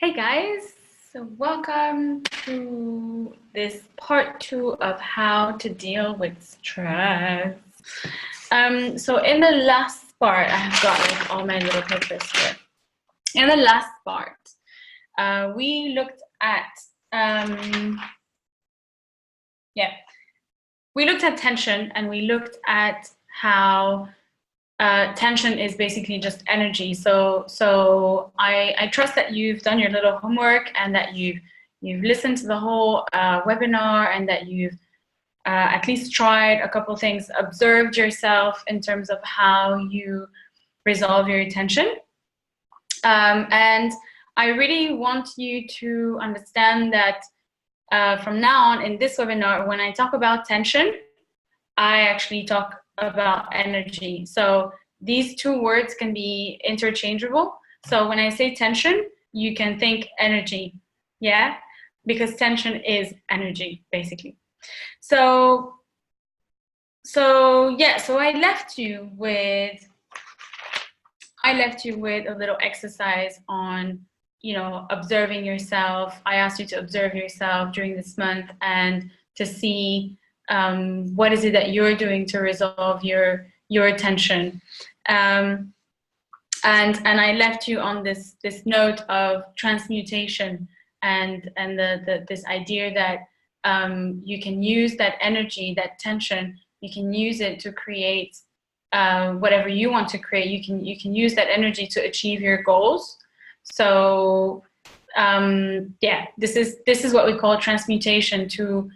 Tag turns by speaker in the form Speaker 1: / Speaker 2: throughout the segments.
Speaker 1: Hey guys, so welcome to this part 2 of how to deal with stress. So in the last part, I have got like all my little papers here. In the last part, we looked at tension, and we looked at how tension is basically just energy. So I trust that you've done your little homework and that you've listened to the whole webinar, and that you've at least tried a couple things, observed yourself in terms of how you resolve your tension. And I really want you to understand that from now on in this webinar, when I talk about tension, I actually talk about energy. So these two words can be interchangeable. So when I say tension, you can think energy, yeah? Because tension is energy, basically. So I left you with a little exercise on, observing yourself. I asked you to observe yourself during this month and to see what is it that you're doing to resolve your tension. And I left you on this note of transmutation and this idea that you can use that energy, that tension, you can use it to create whatever you want to create. You can use that energy to achieve your goals. So this is what we call transmutation, to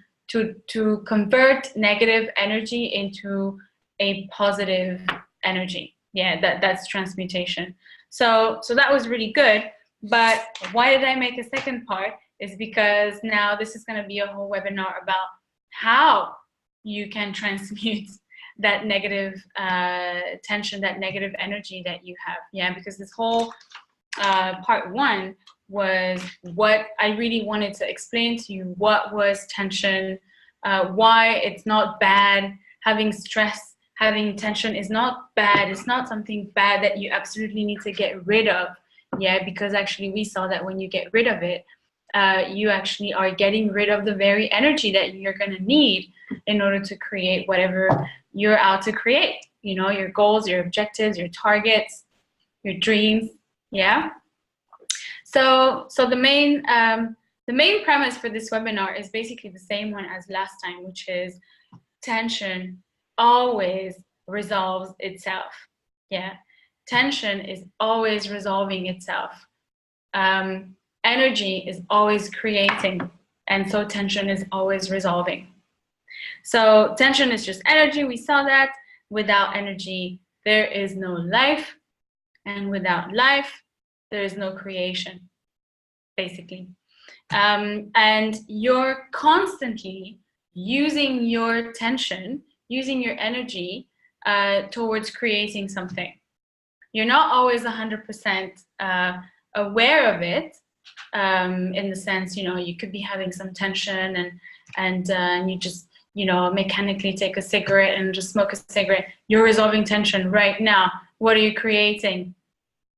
Speaker 1: convert negative energy into a positive energy. Yeah, that's transmutation. So that was really good. But why did I make a second part? Is because now this is going to be a whole webinar about how you can transmute that negative tension, that negative energy that you have. Yeah, because this whole part 1 was what I really wanted to explain to you. What was tension? Why it's not bad. Having stress, having tension is not bad. It's not something bad that you absolutely need to get rid of. Yeah, because actually we saw that when you get rid of it, you actually are getting rid of the very energy that you're going to need in order to create whatever you're out to create. Your goals, your objectives, your targets, your dreams. Yeah. So the main premise for this webinar is basically the same one as last time, which is tension always resolves itself. Yeah, tension is always resolving itself. Energy is always creating, and so tension is always resolving. So tension is just energy. We saw that. Without energy, there is no life, and without life, there is no creation, basically. And you're constantly using your tension, using your energy towards creating something. You're not always 100% aware of it, in the sense, you could be having some tension and you just, mechanically take a cigarette and just smoke a cigarette. You're resolving tension right now. What are you creating?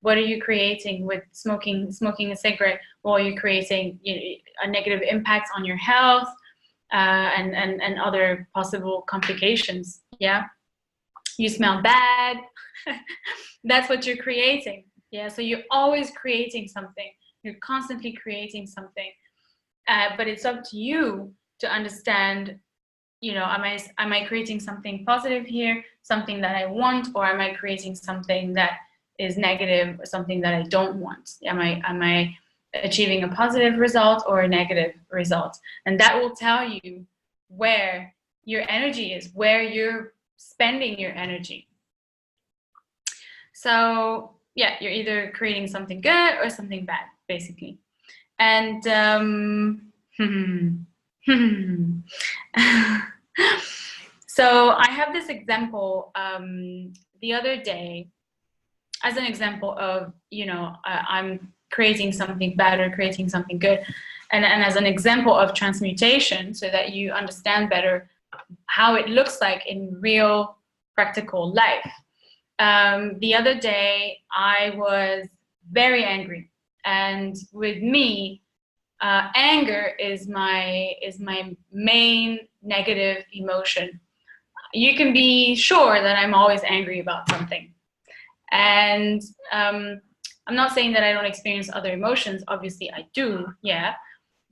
Speaker 1: What are you creating with smoking a cigarette? Well, you're creating a negative impact on your health and other possible complications. Yeah, you smell bad. That's what you're creating. Yeah, so you're always creating something. You're constantly creating something. But it's up to you to understand, am I creating something positive here, something that I want, or am I creating something that is negative, or something that I don't want? Am I achieving a positive result or a negative result? And that will tell you where your energy is, where you're spending your energy. So yeah, you're either creating something good or something bad, basically. And so I have this example the other day as an example of, I'm creating something bad or creating something good, and as an example of transmutation, so that you understand better how it looks like in real practical life. The other day I was very angry And with me, anger is my main negative emotion. You can be sure that I'm always angry about something. And I'm not saying that I don't experience other emotions. Obviously, I do, yeah.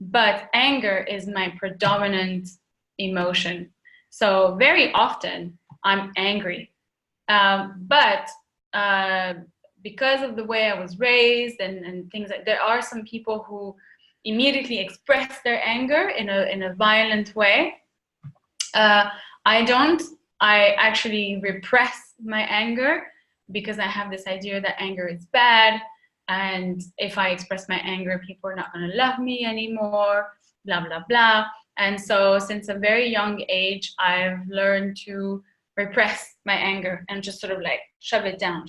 Speaker 1: But anger is my predominant emotion. So very often, I'm angry. But because of the way I was raised and things like, there are some people who immediately express their anger in a violent way. I don't. I actually repress my anger because I have this idea that anger is bad, and if I express my anger, people are not going to love me anymore, blah blah blah. And so since a very young age, I've learned to repress my anger and just sort of like shove it down.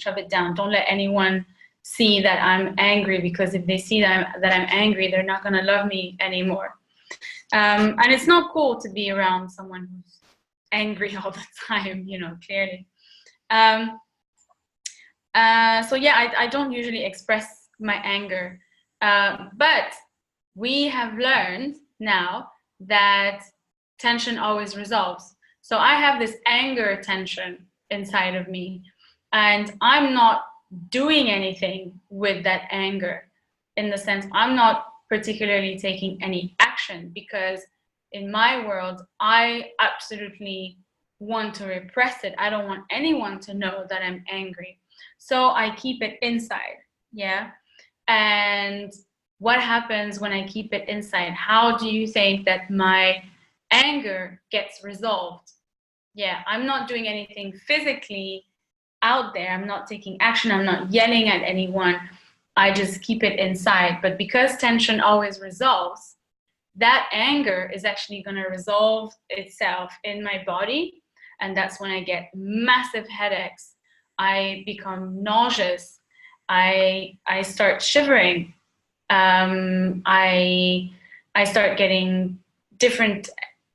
Speaker 1: Don't let anyone see that I'm angry, because if they see that I'm angry, they're not going to love me anymore. And it's not cool to be around someone who's angry all the time, you know, clearly. So yeah, I don't usually express my anger, but we have learned now that tension always resolves. So I have this anger tension inside of me, and I'm not doing anything with that anger, in the sense I'm not particularly taking any action, because in my world, I absolutely want to repress it. I don't want anyone to know that I'm angry. So I keep it inside, yeah? And what happens when I keep it inside? How do you think that my anger gets resolved? Yeah, I'm not doing anything physically out there. I'm not taking action. I'm not yelling at anyone. I just keep it inside. But because tension always resolves, that anger is actually going to resolve itself in my body. And that's when I get massive headaches. I become nauseous. I start shivering. I start getting different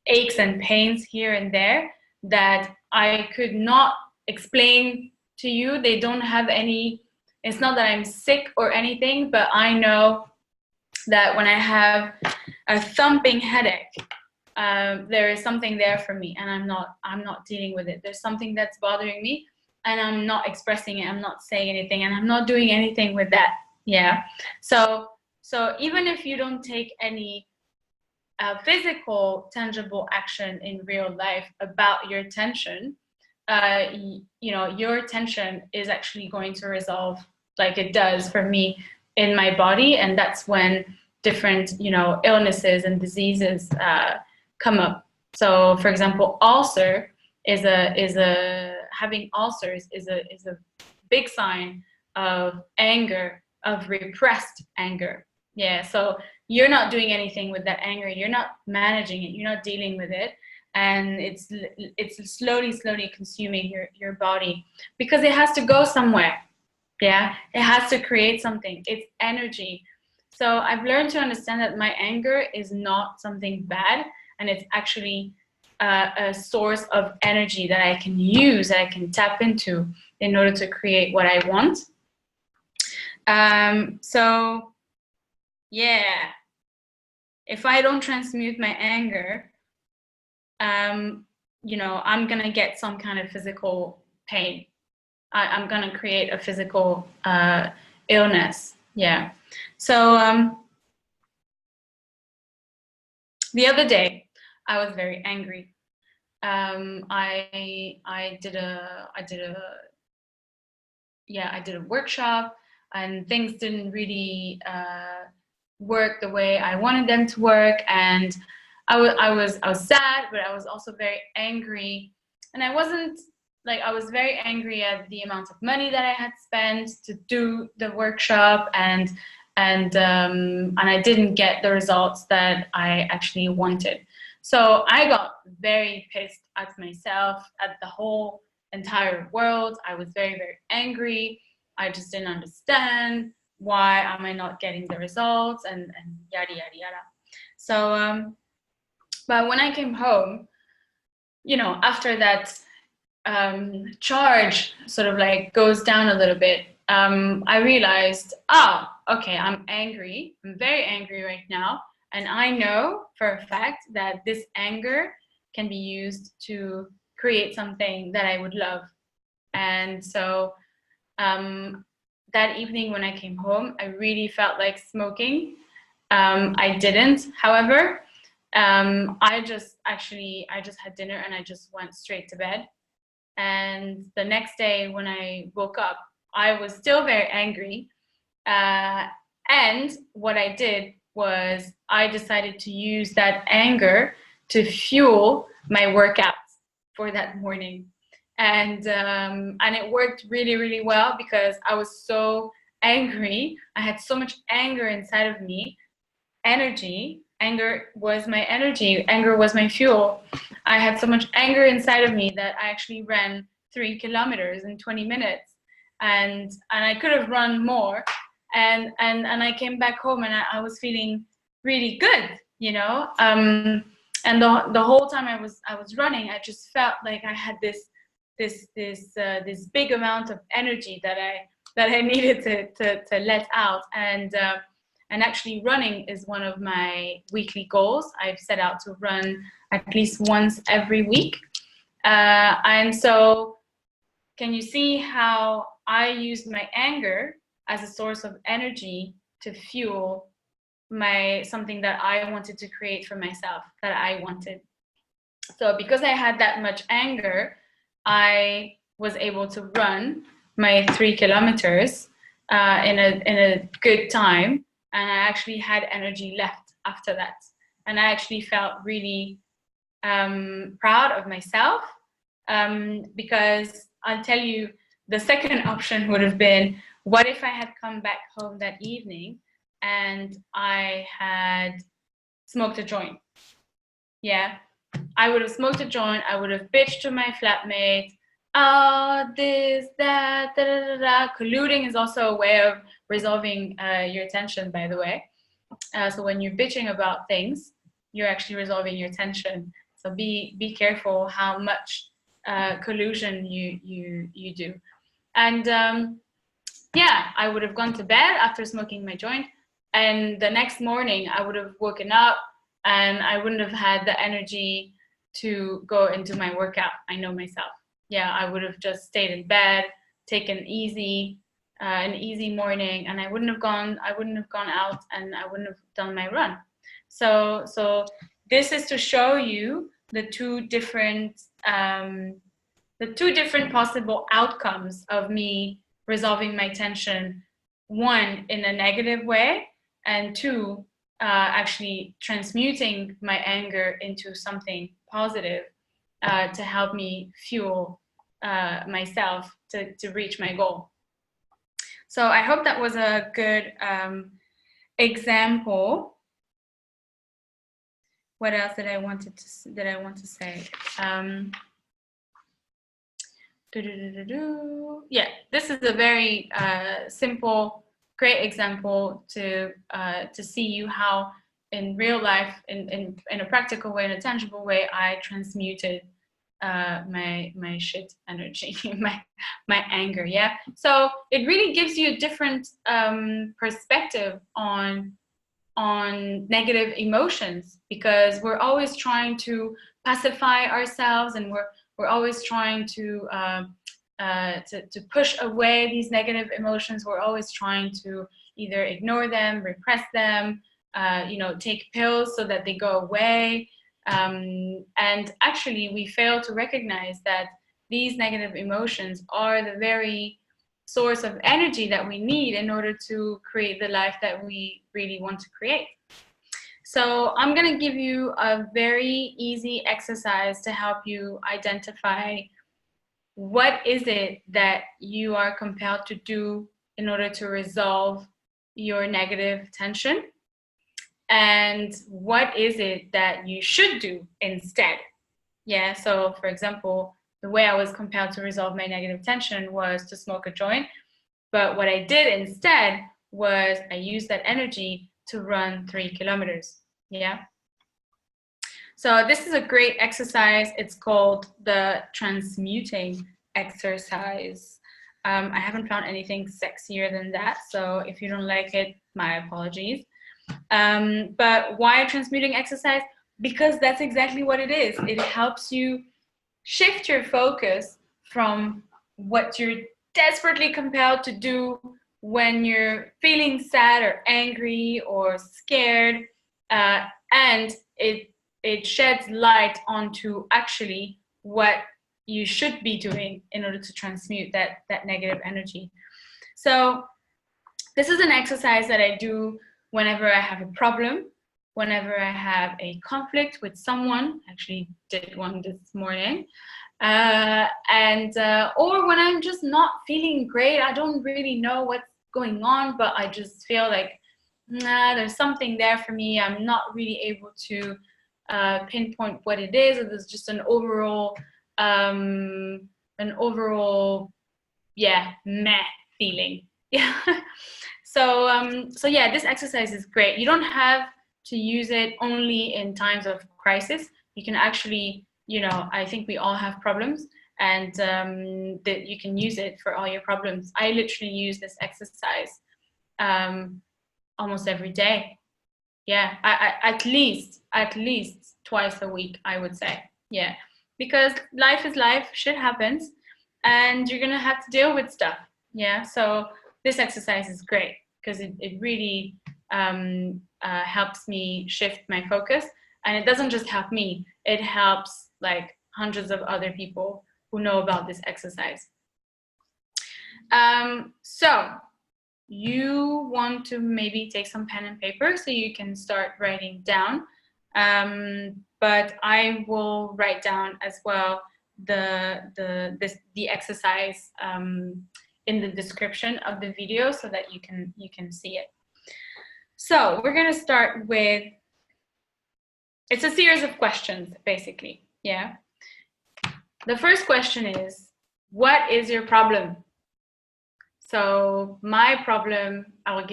Speaker 1: aches and pains here and there that I could not explain to you. They don't have any, it's not that I'm sick or anything, but I know that when I have a thumping headache, there is something there for me, and I'm not dealing with it. There's something that's bothering me, and I'm not expressing it. I'm not saying anything, and I'm not doing anything with that. Yeah. So even if you don't take any physical, tangible action in real life about your tension, you know, your tension is actually going to resolve, like it does for me in my body, and that's when different, you know, illnesses and diseases come up. So, for example, having ulcers is a big sign of anger, of repressed anger. Yeah. So you're not doing anything with that anger. You're not managing it. You're not dealing with it, and it's slowly consuming your body, because it has to go somewhere. Yeah. It has to create something. It's energy. So I've learned to understand that my anger is not something bad, and it's actually a source of energy that I can use, that I can tap into in order to create what I want. So yeah, if I don't transmute my anger, you know, I'm gonna get some kind of physical pain. I'm gonna create a physical illness. Yeah. So the other day, I was very angry. I did a workshop, and things didn't really work the way I wanted them to work, and I was sad, but I was also very angry, and I was very angry at the amount of money that I had spent to do the workshop, and I didn't get the results that I actually wanted. So I got very pissed at myself, at the whole entire world. I was very, very angry. I just didn't understand, why am I not getting the results, and yada, yada, yada. So, but when I came home, you know, after that charge sort of like goes down a little bit, I realized, oh, okay, I'm angry. I'm very angry right now. And I know for a fact that this anger can be used to create something that I would love. And so that evening when I came home, I really felt like smoking. I didn't, however. I just had dinner and I just went straight to bed. And the next day when I woke up, I was still very angry. And what I did was I decided to use that anger to fuel my workouts for that morning. And it worked really, really well because I was so angry. I had so much anger inside of me. Energy. Anger was my energy. Anger was my fuel. I had so much anger inside of me that I actually ran 3 kilometers in 20 minutes. And I could have run more. And I came back home and I was feeling really good, you know. And the whole time I was running, I just felt like I had this big amount of energy that I needed to let out. And actually running is one of my weekly goals. I've set out to run at least once every week. And so can you see how I used my anger as a source of energy to fuel something that I wanted to create for myself, that I wanted. So because I had that much anger, I was able to run my 3 kilometers in a good time. And I actually had energy left after that. And I actually felt really proud of myself because I'll tell you, the second option would have been, what if I had come back home that evening and I had smoked a joint? Yeah, I would have smoked a joint. I would have bitched to my flatmate. Oh, this, that, da, da, da, da. Colluding is also a way of resolving your tension, by the way. So when you're bitching about things, you're actually resolving your tension. So be careful how much collusion you do. And yeah, I would have gone to bed after smoking my joint, and the next morning I would have woken up and I wouldn't have had the energy to go into my workout. I know myself. Yeah, I would have just stayed in bed, taken an easy morning, and I wouldn't have gone out and I wouldn't have done my run. So this is to show you the two different possible outcomes of me resolving my tension. One, in a negative way, and two, actually transmuting my anger into something positive to help me fuel myself to reach my goal. So I hope that was a good example. What else did I want to say? Yeah, this is a very simple, great example to see you how in real life, in a practical way, in a tangible way, I transmuted my shit energy, my anger. Yeah, so it really gives you a different perspective on negative emotions, because we're always trying to pacify ourselves, and we're always trying to push away these negative emotions. We're always trying to either ignore them, repress them, take pills so that they go away. And actually, we fail to recognize that these negative emotions are the very source of energy that we need in order to create the life that we really want to create. So I'm going to give you a very easy exercise to help you identify what is it that you are compelled to do in order to resolve your negative tension, and what is it that you should do instead. Yeah, so for example, the way I was compelled to resolve my negative tension was to smoke a joint, but what I did instead was I used that energy to run 3 kilometers. Yeah. So this is a great exercise. It's called the transmuting exercise. I haven't found anything sexier than that. So if you don't like it, my apologies. But why transmuting exercise? Because that's exactly what it is. It helps you shift your focus from what you're desperately compelled to do when you're feeling sad or angry or scared, and it sheds light onto actually what you should be doing in order to transmute that negative energy. So this is an exercise that I do whenever I have a problem, whenever I have a conflict with someone. Actually did one this morning. Or when I'm just not feeling great, I don't really know what's going on, but I just feel like, nah, there's something there for me. I'm not really able to pinpoint what it is, or there's just an overall, yeah, meh feeling. Yeah. So yeah, this exercise is great. You don't have to use it only in times of crisis. You can actually, I think we all have problems, and that you can use it for all your problems. I literally use this exercise almost every day. Yeah, at least twice a week, I would say. Yeah, because life is life, shit happens, and you're gonna have to deal with stuff. Yeah, so this exercise is great because it really helps me shift my focus, and it doesn't just help me, it helps like hundreds of other people who know about this exercise. So you want to maybe take some pen and paper so you can start writing down, but I will write down as well the exercise in the description of the video so that you can see it. So we're going to start with, it's a series of questions basically. Yeah, the first question is, what is your problem? So my problem, I'll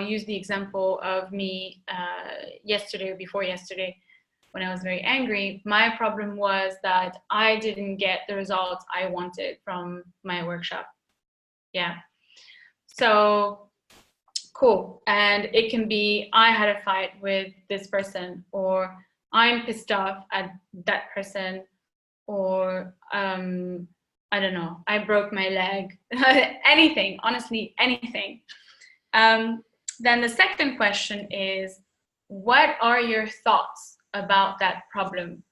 Speaker 1: use the example of me yesterday or before yesterday when I was very angry. My problem was that I didn't get the results I wanted from my workshop. Yeah. So cool. And it can be, I had a fight with this person, or I'm pissed off at that person, or I don't know, I broke my leg, anything, honestly, anything. Then the second question is, what are your thoughts about that problem?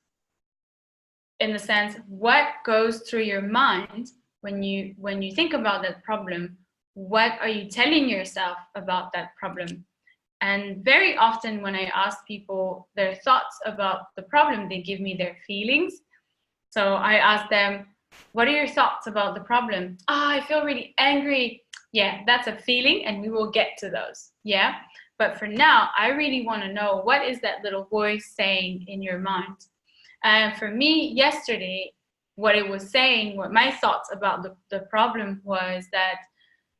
Speaker 1: In the sense, what goes through your mind when you think about that problem? What are you telling yourself about that problem? And very often when I ask people their thoughts about the problem, they give me their feelings. So I ask them, what are your thoughts about the problem? I feel really angry. Yeah, that's a feeling, and we will get to those. Yeah, but for now, I really want to know, what is that little voice saying in your mind? And for me, yesterday, what it was saying, what my thoughts about the problem was that,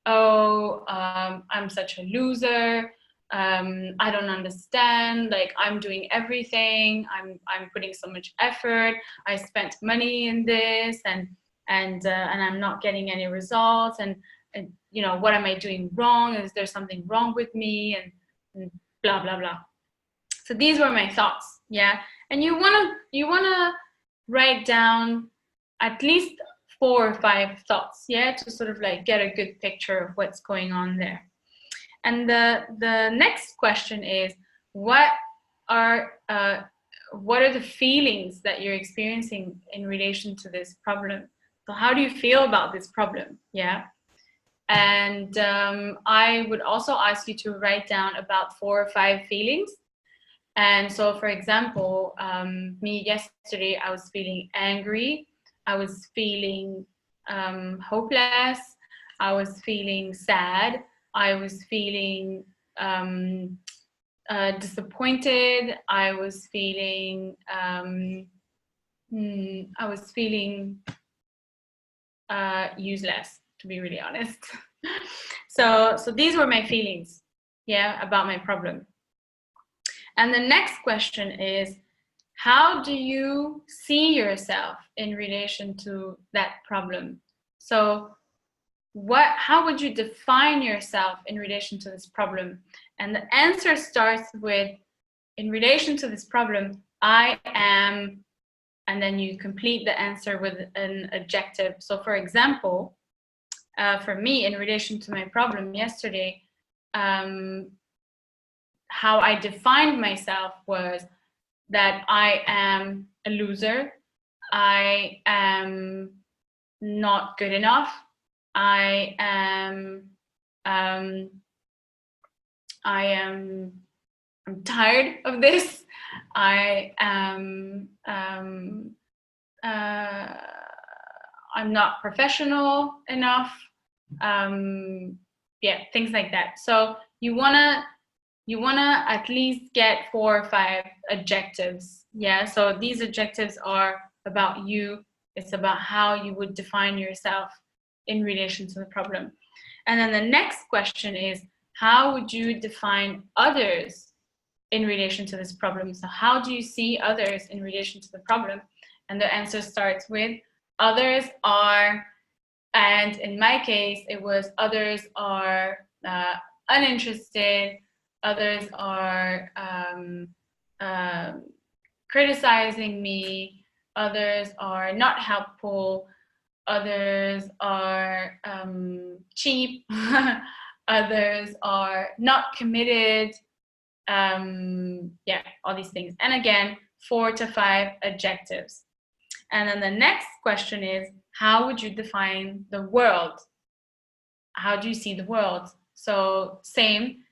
Speaker 1: I'm such a loser. I don't understand, like I'm doing everything, I'm putting so much effort, I spent money in this, and I'm not getting any results, and what am I doing wrong? Is there something wrong with me? And blah blah blah. So these were my thoughts. Yeah, and you wanna write down at least 4 or 5 thoughts, yeah, to sort of like get a good picture of what's going on there. And the next question is, what are the feelings that you're experiencing in relation to this problem? So how do you feel about this problem? Yeah. And I would also ask you to write down about 4 or 5 feelings. And so, for example, me yesterday, I was feeling angry. I was feeling hopeless. I was feeling sad. I was feeling disappointed. I was feeling useless, to be really honest. So these were my feelings, yeah, about my problem. And the next question is, how do you see yourself in relation to that problem? So how would you define yourself in relation to this problem? And the answer starts with, in relation to this problem, I am, and then you complete the answer with an adjective. So for example, for me, in relation to my problem yesterday, how I defined myself was that I am a loser, I am not good enough, I am I'm tired of this, I am I'm not professional enough, yeah, things like that. So you wanna at least get 4 or 5 adjectives. Yeah, so these adjectives are about you. It's about how you would define yourself in relation to the problem. And then the next question is, how would you define others in relation to this problem? So how do you see others in relation to the problem? And the answer starts with, others are, and in my case, it was others are uninterested, others are criticizing me, others are not helpful, others are cheap, others are not committed, yeah, all these things. And again, 4 to 5 adjectives. And then the next question is, how would you define the world? How do you see the world? So same,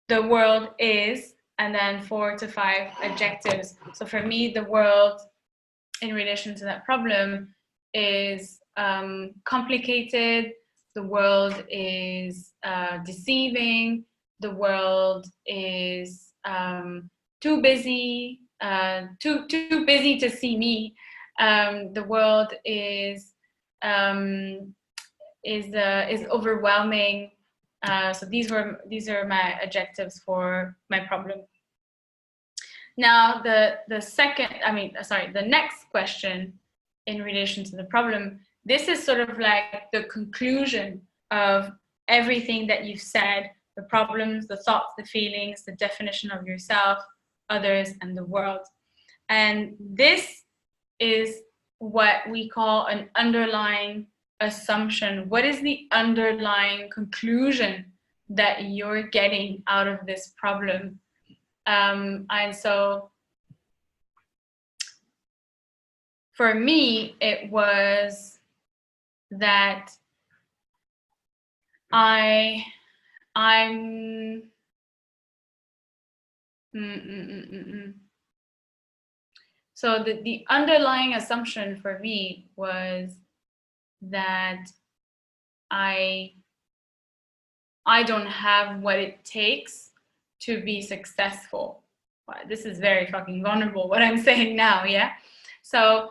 Speaker 1: the world is, and then 4 to 5 adjectives. So for me, the world in relation to that problem is complicated, the world is deceiving, the world is too busy, too busy to see me, the world is overwhelming. So these are my adjectives for my problem. Now the next question in relation to the problem, this is sort of like the conclusion of everything that you've said, the problems, the thoughts, the feelings, the definition of yourself, others, and the world. And this is what we call an underlying assumption. What is the underlying conclusion that you're getting out of this problem? And so for me, it was that So the underlying assumption for me was that I don't have what it takes to be successful. This is very fucking vulnerable, what I'm saying now, yeah? So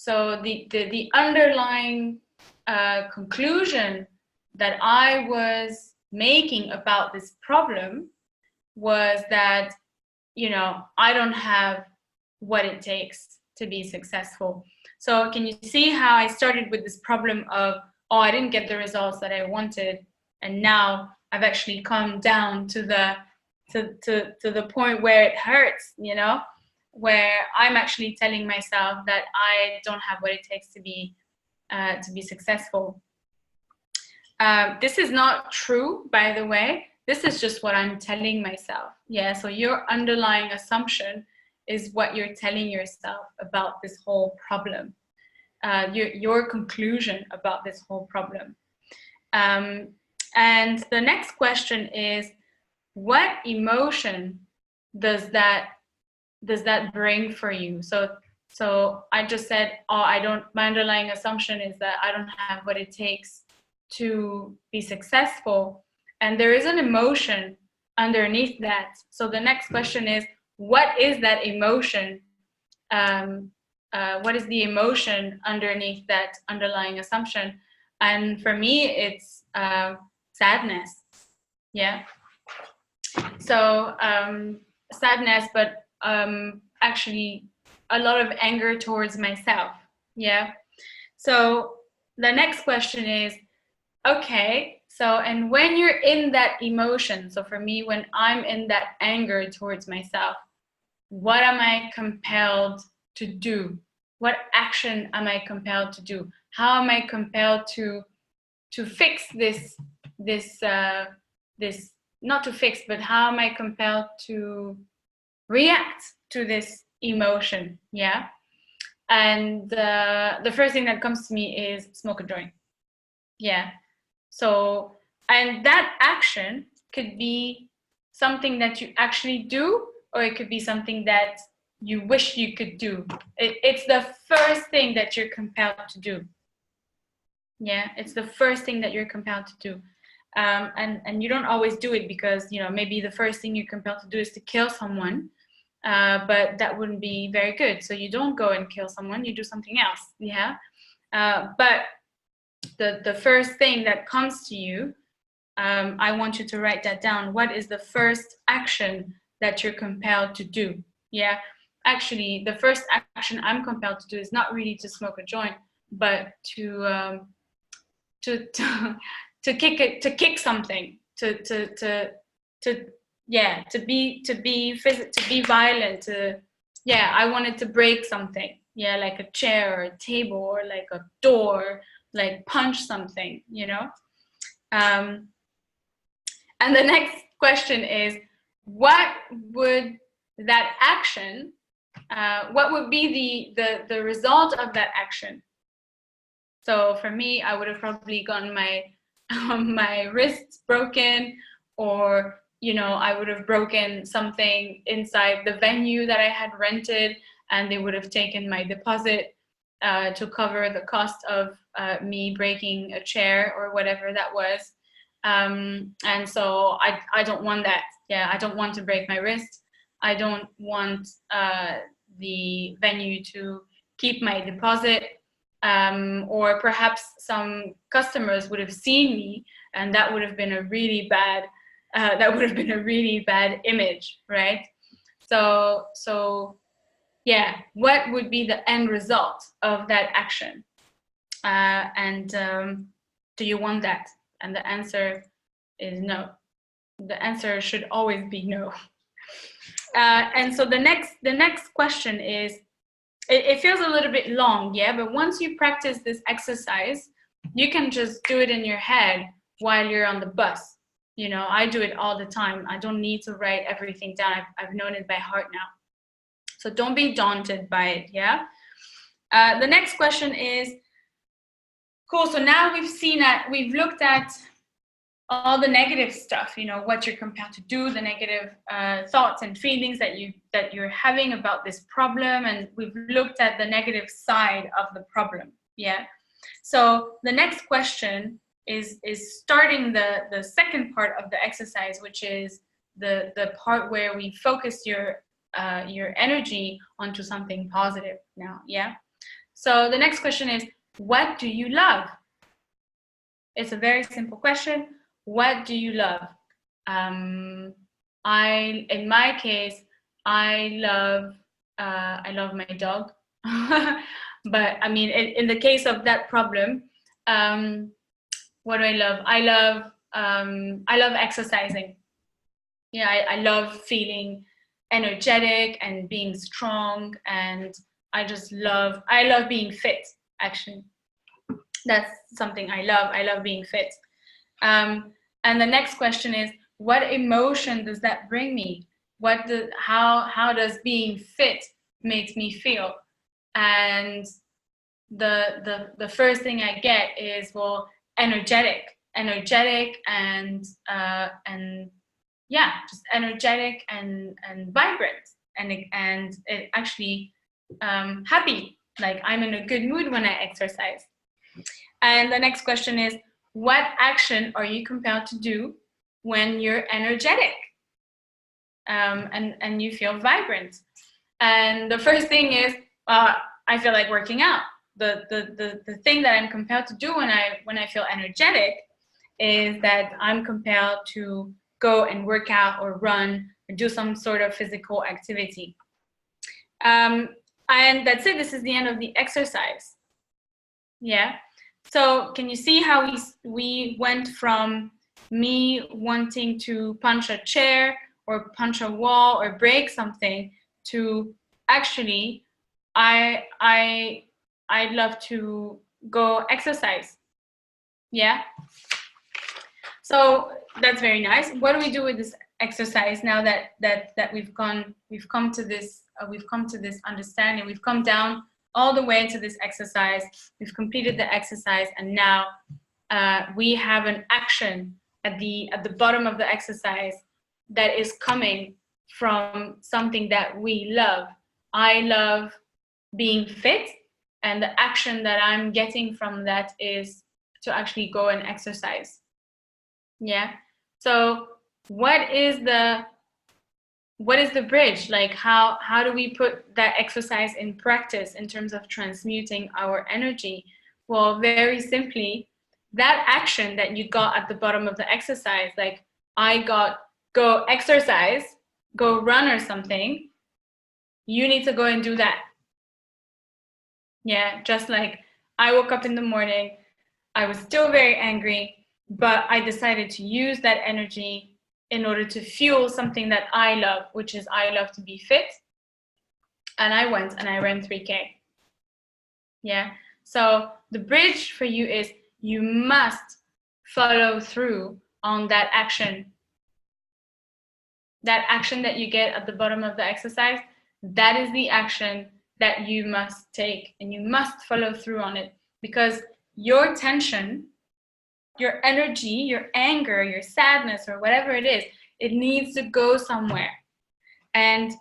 Speaker 1: the underlying conclusion that I was making about this problem was that, you know, I don't have what it takes to be successful. So can you see how I started with this problem of, oh, I didn't get the results that I wanted, and now I've actually come down to the point where it hurts, you know, where I'm actually telling myself that I don't have what it takes to be successful. This is not true, by the way. This is just what I'm telling myself. Yeah, so your underlying assumption is what you're telling yourself about this whole problem. Your conclusion about this whole problem. And the next question is, what emotion does that bring for you? So I just said, oh, my underlying assumption is that I don't have what it takes to be successful. And there is an emotion underneath that. So the next question is, what is that emotion? What is the emotion underneath that underlying assumption? And for me, it's sadness. Yeah. So sadness, but actually a lot of anger towards myself. Yeah. So the next question is, okay, so, and when you're in that emotion, so for me, when I'm in that anger towards myself, what am I compelled to do? What action am I compelled to do? How am I compelled to fix this, this, not to fix, but how am I compelled to react to this emotion? Yeah. And the first thing that comes to me is smoke a joint. Yeah. So, and that action could be something that you actually do, or it could be something that you wish you could do. It's the first thing that you're compelled to do. Yeah, it's the first thing that you're compelled to do. And you don't always do it because, you know, maybe the first thing you're compelled to do is to kill someone, but that wouldn't be very good. So you don't go and kill someone, you do something else. Yeah. But the first thing that comes to you, I want you to write that down. What is the first action that you're compelled to do? Yeah, actually, the first action I'm compelled to do is not really to smoke a joint, but to kick something, to be violent. Yeah, I wanted to break something. Yeah, like a chair or a table or like a door, like punch something, you know. And the next question is, what would that action, what would be the result of that action? So for me, I would have probably gotten my my wrists broken, or, you know, I would have broken something inside the venue that I had rented, and they would have taken my deposit to cover the cost of me breaking a chair or whatever that was. And so I don't want that. Yeah, I don't want to break my wrist. I don't want the venue to keep my deposit. Or perhaps some customers would have seen me, and that would have been a really bad image, right? So yeah, what would be the end result of that action? And do you want that? And the answer is no. The answer should always be no. And so the next question is, it feels a little bit long, yeah, but once you practice this exercise, you can just do it in your head while you're on the bus. You know, I do it all the time. I don't need to write everything down. I've known it by heart now. So don't be daunted by it, yeah? The next question is, cool, so now we've looked at all the negative stuff, you know, what you're compelled to do, the negative thoughts and feelings that you're having about this problem, and we've looked at the negative side of the problem. Yeah. So the next question is starting the second part of the exercise, which is the part where we focus your energy onto something positive now. Yeah. So the next question is, what do you love? It's a very simple question. What do you love? In my case, I love my dog. But I mean, in the case of that problem, what do I love? I love exercising. Yeah, I love feeling energetic and being strong, and I love being fit, actually. That's something I love. I love being fit. And the next question is, what emotion does that bring me? How does being fit make me feel? And the first thing I get is, well, energetic, and yeah, just energetic and vibrant, and it actually happy. Like, I'm in a good mood when I exercise. And the next question is, what action are you compelled to do when you're energetic and you feel vibrant? And the first thing is, I feel like working out. The thing that I'm compelled to do when I feel energetic is that I'm compelled to go and work out or run or do some sort of physical activity. And that's it. This is the end of the exercise. Yeah. So can you see how we went from me wanting to punch a chair or punch a wall or break something to actually I'd love to go exercise. Yeah. So that's very nice. What do we do with this exercise now that we've come to this understanding? We've come down all the way to this exercise. We've completed the exercise, and now we have an action at the bottom of the exercise that is coming from something that we love. I love being fit, and the action that I'm getting from that is to actually go and exercise. Yeah. So what is the bridge? Like how do we put that exercise in practice in terms of transmuting our energy? Well, very simply, that action that you got at the bottom of the exercise, like I got go exercise, go run or something, you need to go and do that. Yeah, just like I woke up in the morning, I was still very angry, but I decided to use that energy in order to fuel something that I love, which is I love to be fit. And I went and I ran 3K. Yeah. So the bridge for you is you must follow through on that action. That action that you get at the bottom of the exercise, that is the action that you must take, and you must follow through on it, because your tension, your energy, your anger, your sadness, or whatever it is, it needs to go somewhere. And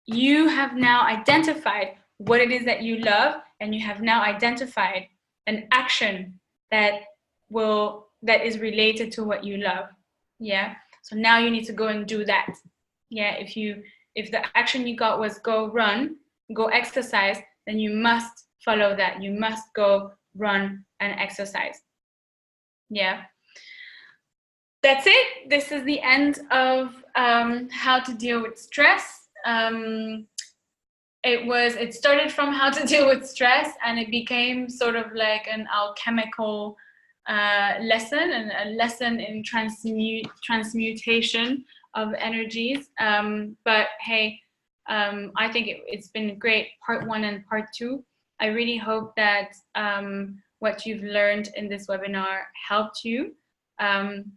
Speaker 1: you have now identified what it is that you love, and you have now identified an action that is related to what you love. Yeah. So now you need to go and do that. Yeah. If the action you got was go run, go exercise, then you must follow that. You must go run and exercise. Yeah. That's it. This is the end of how to deal with stress. It started from how to deal with stress, and it became sort of like an alchemical lesson, and a lesson in transmutation of energies. But hey, I think it's been great, part 1 and part 2. I really hope that what you've learned in this webinar helped you. I'm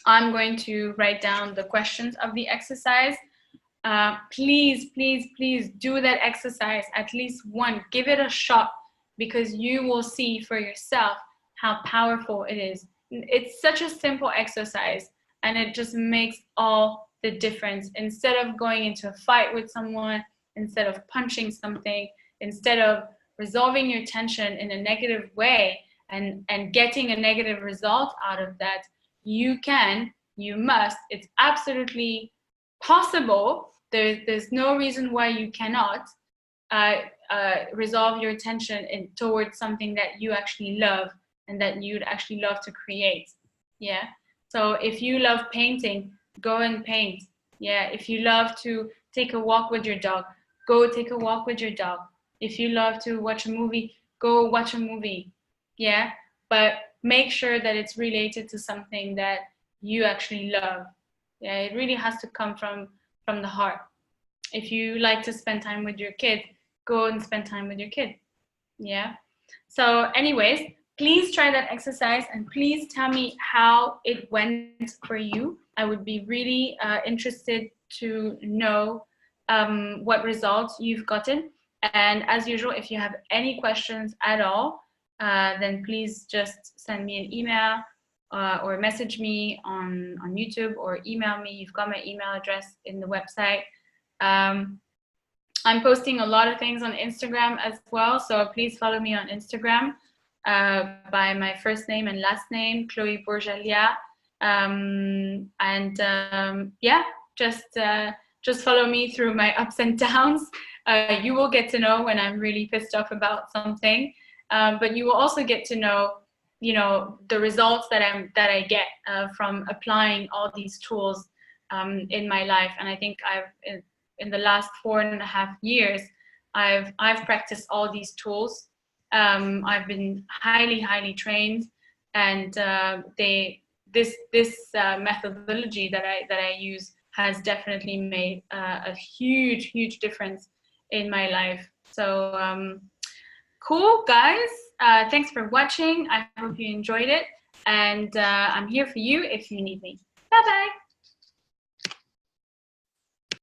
Speaker 1: going to write down the questions of the exercise. Please, please, please do that exercise, at least one. Give it a shot, because you will see for yourself how powerful it is. It's such a simple exercise, and it just makes all the difference. Instead of going into a fight with someone, instead of punching something, instead of resolving your tension in a negative way and getting a negative result out of that, you must, it's absolutely possible. There's no reason why you cannot resolve your tension towards something that you actually love and that you'd actually love to create. Yeah. So if you love painting, go and paint. Yeah. If you love to take a walk with your dog, go take a walk with your dog. If you love to watch a movie, go watch a movie. Yeah. But make sure that it's related to something that you actually love. Yeah, it really has to come from the heart. If you like to spend time with your kid, go and spend time with your kid. Yeah. So anyways, please try that exercise, and please tell me how it went for you. I would be really interested to know what results you've gotten. And as usual, if you have any questions at all, then please just send me an email or message me on YouTube, or email me. You've got my email address in the website. I'm posting a lot of things on Instagram as well, so please follow me on Instagram by my first name and last name, Chloe Bourgelia. Yeah, just follow me through my ups and downs. You will get to know when I'm really pissed off about something, but you will also get to know, the results that I get from applying all these tools in my life. And I think in the last 4.5 years, I've practiced all these tools, I've been highly trained, and this methodology that I use has definitely made a huge difference in my life. So cool, guys. Thanks for watching. I hope you enjoyed it, and I'm here for you if you need me. Bye bye.